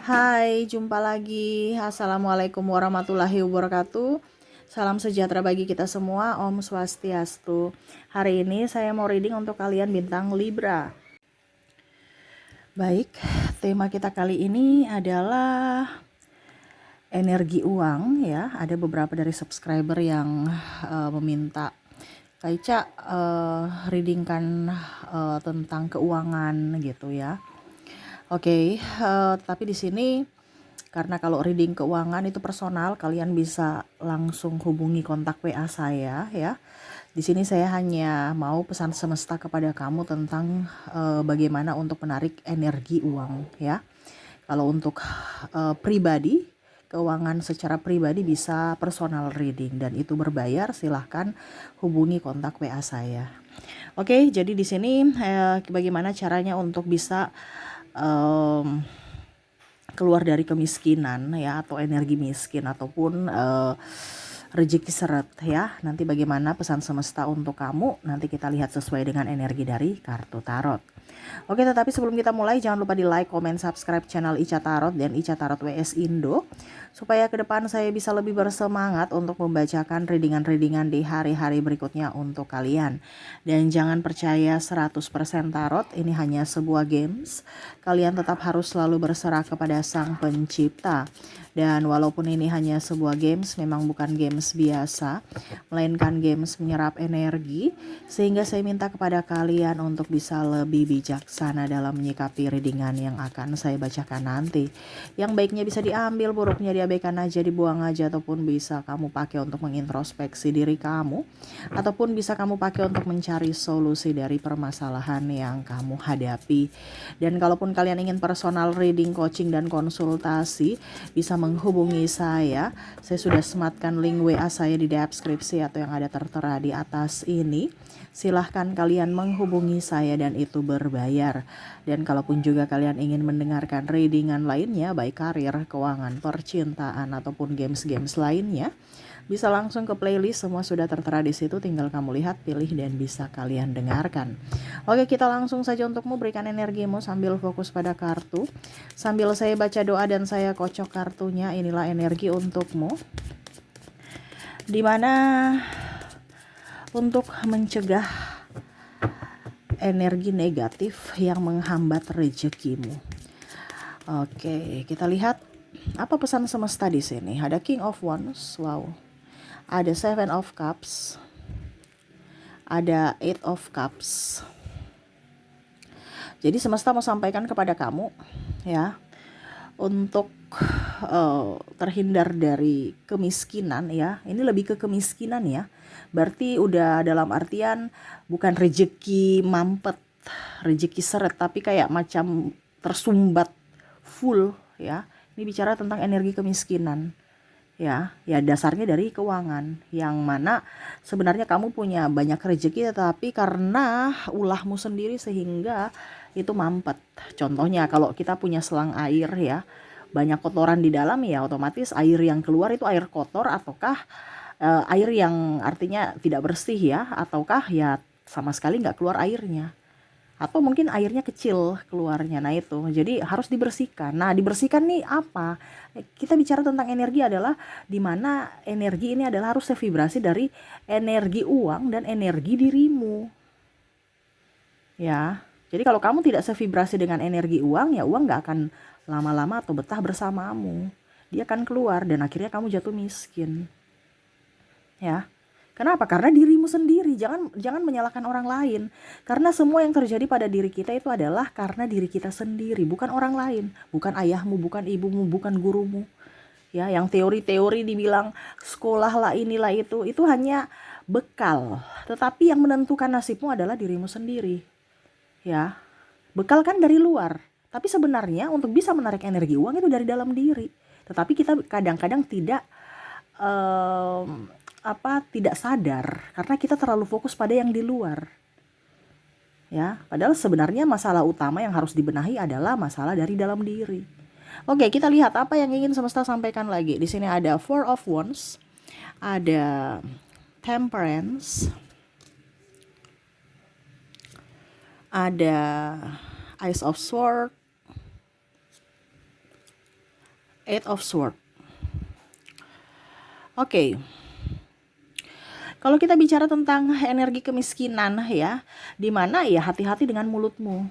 Hai, jumpa lagi. Assalamualaikum warahmatullahi wabarakatuh. Salam sejahtera bagi kita semua. Om Swastiastu. Hari ini saya mau reading untuk kalian bintang Libra. Baik, tema kita kali ini adalah energi uang ya. Ada beberapa dari subscriber yang meminta Kak Ica readingkan tentang keuangan gitu ya. Oke, tapi di sini karena kalau reading keuangan itu personal, kalian bisa langsung hubungi kontak WA saya ya. Di sini saya hanya mau pesan semesta kepada kamu tentang bagaimana untuk menarik energi uang ya. Kalau untuk pribadi, keuangan secara pribadi bisa personal reading dan itu berbayar, silahkan hubungi kontak WA saya. Oke, jadi di sini bagaimana caranya untuk bisa keluar dari kemiskinan ya, atau energi miskin ataupun rezeki seret ya. Nanti bagaimana pesan semesta untuk kamu, nanti kita lihat sesuai dengan energi dari kartu tarot. Oke, tetapi sebelum kita mulai jangan lupa di like, comment, subscribe channel Ica Tarot dan Ica Tarot WS Indo supaya ke depan saya bisa lebih bersemangat untuk membacakan readingan-readingan di hari-hari berikutnya untuk kalian. Dan jangan percaya 100% tarot, ini hanya sebuah games. Kalian tetap harus selalu berserah kepada Sang Pencipta. Dan walaupun ini hanya sebuah games, memang bukan games biasa, melainkan games menyerap energi, sehingga saya minta kepada kalian untuk bisa lebih bijaksana dalam menyikapi readingan yang akan saya bacakan nanti. Yang baiknya bisa diambil, buruknya diabaikan aja, dibuang aja, ataupun bisa kamu pakai untuk mengintrospeksi diri kamu, ataupun bisa kamu pakai untuk mencari solusi dari permasalahan yang kamu hadapi. Dan kalaupun kalian ingin personal reading, coaching, dan konsultasi, bisa menghubungi saya. Saya sudah sematkan link WA saya di deskripsi atau yang ada tertera di atas ini. Silahkan kalian menghubungi saya dan itu berbayar. Dan kalaupun juga kalian ingin mendengarkan readingan lainnya, baik karir, keuangan, percintaan, ataupun games-games lainnya, bisa langsung ke playlist, semua sudah tertera di situ, tinggal kamu lihat, pilih, dan bisa kalian dengarkan. Oke, kita langsung saja untukmu, berikan energimu sambil fokus pada kartu. Sambil saya baca doa dan saya kocok kartunya, inilah energi untukmu. Dimana untuk mencegah energi negatif yang menghambat rezekimu. Oke, kita lihat apa pesan semesta di sini. Ada King of Wands, wow. Ada Seven of Cups, ada Eight of Cups. Jadi semesta mau sampaikan kepada kamu ya, untuk terhindar dari kemiskinan ya. Ini lebih ke kemiskinan ya. Berarti udah dalam artian bukan rezeki mampet, rezeki seret, tapi kayak macam tersumbat full ya. Ini bicara tentang energi kemiskinan. Ya dasarnya dari keuangan, yang mana sebenarnya kamu punya banyak rezeki tetapi karena ulahmu sendiri sehingga itu mampet. Contohnya kalau kita punya selang air ya, banyak kotoran di dalam ya, otomatis air yang keluar itu air kotor ataukah air yang artinya tidak bersih ya, ataukah ya sama sekali nggak keluar airnya. Atau mungkin airnya kecil keluarnya, nah itu jadi harus dibersihkan. Nah dibersihkan nih apa, kita bicara tentang energi adalah dimana energi ini adalah harus sevibrasi dari energi uang dan energi dirimu ya. Jadi kalau kamu tidak sevibrasi dengan energi uang, ya uang gak akan lama-lama atau betah bersamamu, dia akan keluar dan akhirnya kamu jatuh miskin ya. Kenapa? Karena dirimu sendiri. Jangan menyalahkan orang lain. Karena semua yang terjadi pada diri kita itu adalah karena diri kita sendiri, bukan orang lain, bukan ayahmu, bukan ibumu, bukan gurumu. Ya, yang teori-teori dibilang sekolah lah inilah itu hanya bekal. Tetapi yang menentukan nasibmu adalah dirimu sendiri. Ya. Bekal kan dari luar. Tapi sebenarnya untuk bisa menarik energi uang itu dari dalam diri. Tetapi kita kadang-kadang tidak tidak sadar karena kita terlalu fokus pada yang di luar ya, padahal sebenarnya masalah utama yang harus dibenahi adalah masalah dari dalam diri. Oke, kita lihat apa yang ingin semesta sampaikan lagi. Di sini ada Four of Wands, ada Temperance, ada Ace of Swords, Eight of Swords. Oke. Kalau kita bicara tentang energi kemiskinan ya, di mana ya hati-hati dengan mulutmu.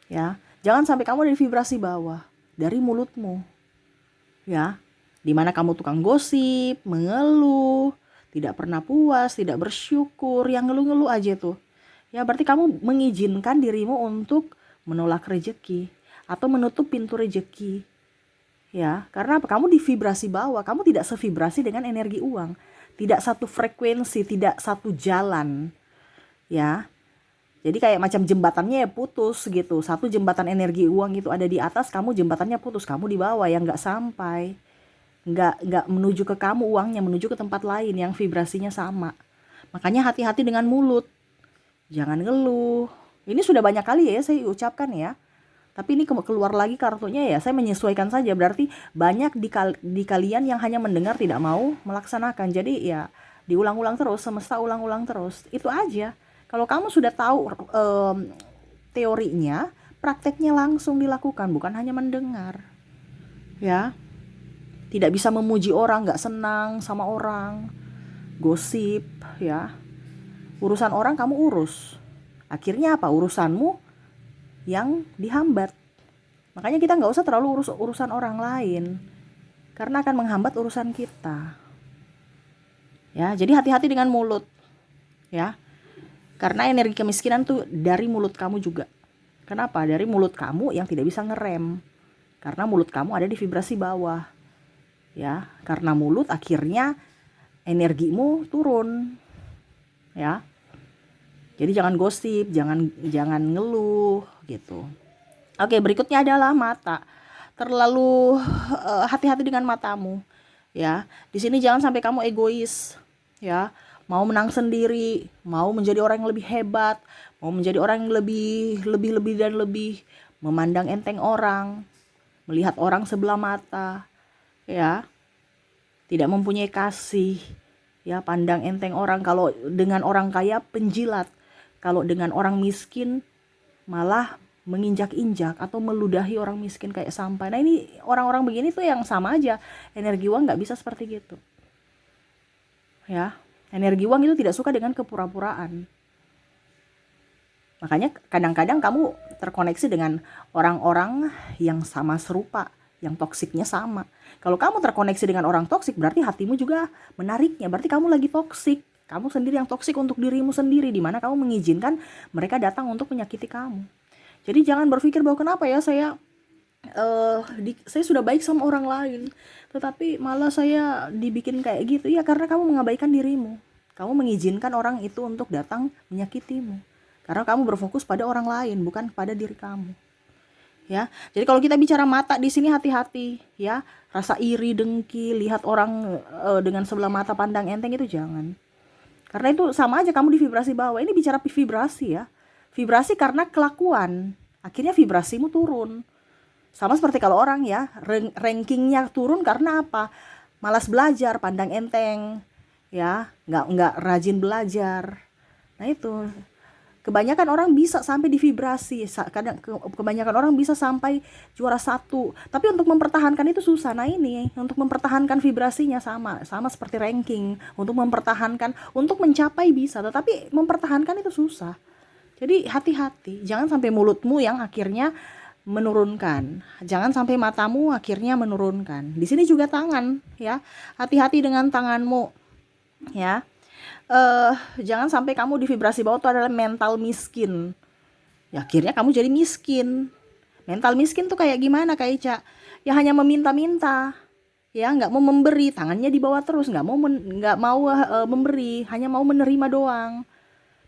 Ya, jangan sampai kamu dari vibrasi bawah, dari mulutmu. Ya, di mana kamu tukang gosip, mengeluh, tidak pernah puas, tidak bersyukur, yang ngeluh-ngeluh aja tuh. Ya, berarti kamu mengizinkan dirimu untuk menolak rezeki atau menutup pintu rezeki. Ya, karena apa? Kamu di vibrasi bawah, kamu tidak sevibrasi dengan energi uang, tidak satu frekuensi, tidak satu jalan. Ya, jadi kayak macam jembatannya ya putus gitu. Satu jembatan energi uang itu ada di atas, kamu jembatannya putus, kamu di bawah yang nggak sampai, nggak menuju ke kamu uangnya, menuju ke tempat lain yang vibrasinya sama. Makanya hati-hati dengan mulut, jangan ngeluh. Ini sudah banyak kali ya saya ucapkan ya. Tapi ini keluar lagi kartunya ya, saya menyesuaikan saja. Berarti banyak di kalian yang hanya mendengar tidak mau melaksanakan. Jadi ya diulang-ulang terus, semesta ulang-ulang terus. Itu aja. Kalau kamu sudah tahu teorinya, prakteknya langsung dilakukan, bukan hanya mendengar. Ya, tidak bisa memuji orang, nggak senang sama orang, gosip, ya. Urusan orang kamu urus. Akhirnya apa? Urusanmu yang dihambat. Makanya kita nggak usah terlalu urus urusan orang lain, karena akan menghambat urusan kita. Ya, jadi hati-hati dengan mulut. Ya, karena energi kemiskinan tuh dari mulut kamu juga. Kenapa? Dari mulut kamu yang tidak bisa ngerem. Karena mulut kamu ada di vibrasi bawah. Ya, karena mulut akhirnya energimu turun. Ya. Jadi jangan gosip, jangan ngeluh gitu. Oke, berikutnya adalah mata. Terlalu hati-hati dengan matamu. Ya, di sini jangan sampai kamu egois. Ya, mau menang sendiri, mau menjadi orang yang lebih hebat, mau menjadi orang yang lebih memandang enteng orang, melihat orang sebelah mata, ya, tidak mempunyai kasih, ya, pandang enteng orang. Kalau dengan orang kaya penjilat, kalau dengan orang miskin malah menginjak-injak atau meludahi orang miskin kayak sampah. Nah, ini orang-orang begini tuh yang sama aja, energi uang nggak bisa seperti gitu. Ya, energi uang itu tidak suka dengan kepura-puraan. Makanya kadang-kadang kamu terkoneksi dengan orang-orang yang sama serupa, yang toksiknya sama. Kalau kamu terkoneksi dengan orang toksik, berarti hatimu juga menariknya, berarti kamu lagi toksik. Kamu sendiri yang toksik untuk dirimu sendiri, di mana kamu mengizinkan mereka datang untuk menyakiti kamu. Jadi jangan berpikir bahwa kenapa ya saya sudah baik sama orang lain, tetapi malah saya dibikin kayak gitu. Ya, karena kamu mengabaikan dirimu. Kamu mengizinkan orang itu untuk datang menyakitimu. Karena kamu berfokus pada orang lain, bukan pada diri kamu. Ya, jadi kalau kita bicara mata di sini hati-hati, ya. Rasa iri, dengki, lihat orang dengan sebelah mata pandang enteng itu jangan. Karena itu sama aja kamu di vibrasi bawah. Ini bicara vibrasi ya. Vibrasi karena kelakuan. Akhirnya vibrasimu turun. Sama seperti kalau orang ya, rankingnya turun karena apa? Malas belajar, pandang enteng, ya, nggak rajin belajar. Nah itu, kebanyakan orang bisa sampai di vibrasi, kebanyakan orang bisa sampai juara 1, tapi untuk mempertahankan itu susah. Nah ini, untuk mempertahankan vibrasinya sama seperti ranking, untuk mempertahankan, untuk mencapai bisa, tetapi mempertahankan itu susah. Jadi hati-hati, jangan sampai mulutmu yang akhirnya menurunkan, jangan sampai matamu akhirnya menurunkan. Di sini juga tangan, ya, hati-hati dengan tanganmu, ya. Jangan sampai kamu di vibrasi bawah itu adalah mental miskin. Ya, akhirnya kamu jadi miskin. Mental miskin tuh kayak gimana, Kak Ica? Ya hanya meminta-minta, ya, nggak mau memberi, tangannya di bawah terus, nggak mau memberi, hanya mau menerima doang.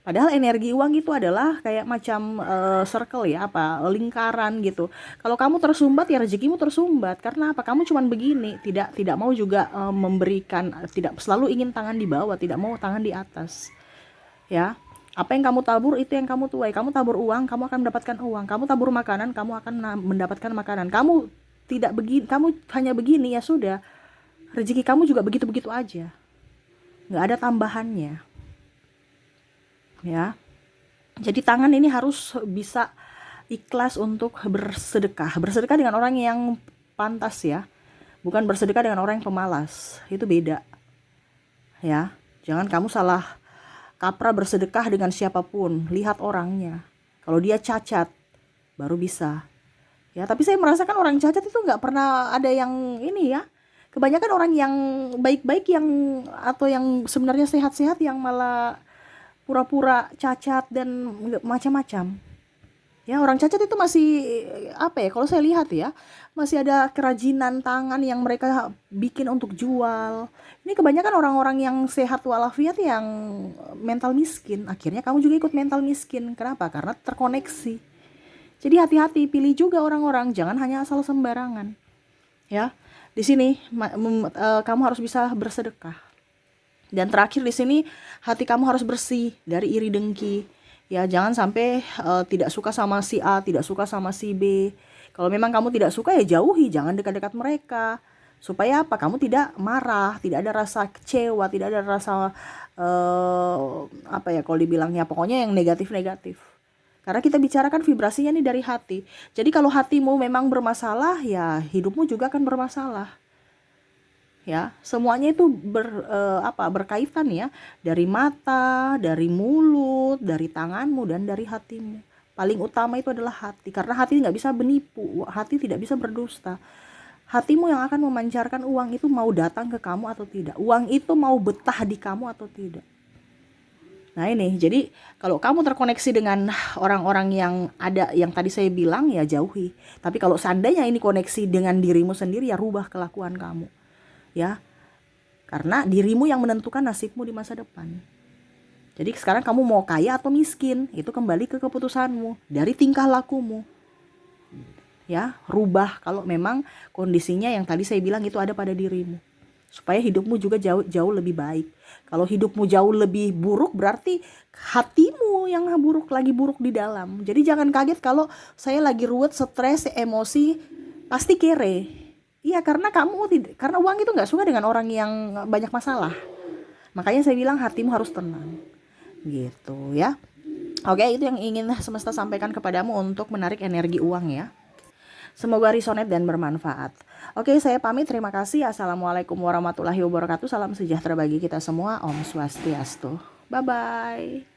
Padahal energi uang itu adalah kayak macam circle ya, lingkaran gitu. Kalau kamu tersumbat ya rezekimu tersumbat. Karena apa? Kamu cuman begini, tidak mau juga memberikan, tidak selalu ingin tangan di bawah, tidak mau tangan di atas. Ya. Apa yang kamu tabur itu yang kamu tuai. Kamu tabur uang, kamu akan mendapatkan uang. Kamu tabur makanan, kamu akan mendapatkan makanan. Kamu tidak begini, kamu hanya begini ya sudah. Rezeki kamu juga begitu-begitu aja. Nggak ada tambahannya. Ya, jadi tangan ini harus bisa ikhlas untuk bersedekah dengan orang yang pantas ya. Bukan bersedekah dengan orang yang pemalas. Itu beda. Ya. Jangan kamu salah kaprah bersedekah dengan siapapun. Lihat orangnya. Kalau dia cacat, baru bisa. Ya, tapi saya merasakan orang cacat itu nggak pernah ada yang ini ya. Kebanyakan orang yang baik-baik yang atau yang sebenarnya sehat-sehat yang malah pura-pura cacat dan macam-macam. Ya, orang cacat itu masih apa ya? Kalau saya lihat ya, masih ada kerajinan tangan yang mereka bikin untuk jual. Ini kebanyakan orang-orang yang sehat walafiat yang mental miskin. Akhirnya kamu juga ikut mental miskin. Kenapa? Karena terkoneksi. Jadi hati-hati, pilih juga orang-orang, jangan hanya asal sembarangan. Ya. Di sini kamu harus bisa bersedekah. Dan terakhir di sini hati kamu harus bersih dari iri dengki. Ya, jangan sampai tidak suka sama si A, tidak suka sama si B. Kalau memang kamu tidak suka ya jauhi, jangan dekat-dekat mereka. Supaya apa? Kamu tidak marah, tidak ada rasa kecewa, tidak ada rasa apa ya kalau dibilangnya, pokoknya yang negatif-negatif. Karena kita bicarakan vibrasinya nih dari hati. Jadi kalau hatimu memang bermasalah, ya hidupmu juga akan bermasalah. Ya, semuanya itu berkaitan ya, dari mata, dari mulut, dari tanganmu dan dari hatimu. Paling utama itu adalah hati, karena hati nggak bisa menipu, hati tidak bisa berdusta. Hatimu yang akan memancarkan uang itu mau datang ke kamu atau tidak, uang itu mau betah di kamu atau tidak. Nah ini, jadi kalau kamu terkoneksi dengan orang-orang yang ada, yang tadi saya bilang, ya jauhi. Tapi kalau seandainya ini koneksi dengan dirimu sendiri, ya rubah kelakuan kamu. Ya, karena dirimu yang menentukan nasibmu di masa depan. Jadi sekarang kamu mau kaya atau miskin, itu kembali ke keputusanmu, dari tingkah lakumu. Ya, rubah kalau memang kondisinya yang tadi saya bilang itu ada pada dirimu. Supaya hidupmu juga jauh lebih baik. Kalau hidupmu jauh lebih buruk, berarti hatimu yang lagi buruk di dalam. Jadi jangan kaget kalau saya lagi ruwet, stres, emosi, pasti kere. Iya, karena karena uang itu nggak suka dengan orang yang banyak masalah. Makanya saya bilang hatimu harus tenang, gitu ya. Oke, itu yang ingin semesta sampaikan kepadamu untuk menarik energi uang ya. Semoga resonate dan bermanfaat. Oke, saya pamit. Terima kasih. Assalamualaikum warahmatullahi wabarakatuh. Salam sejahtera bagi kita semua. Om Swastiastu. Bye-bye.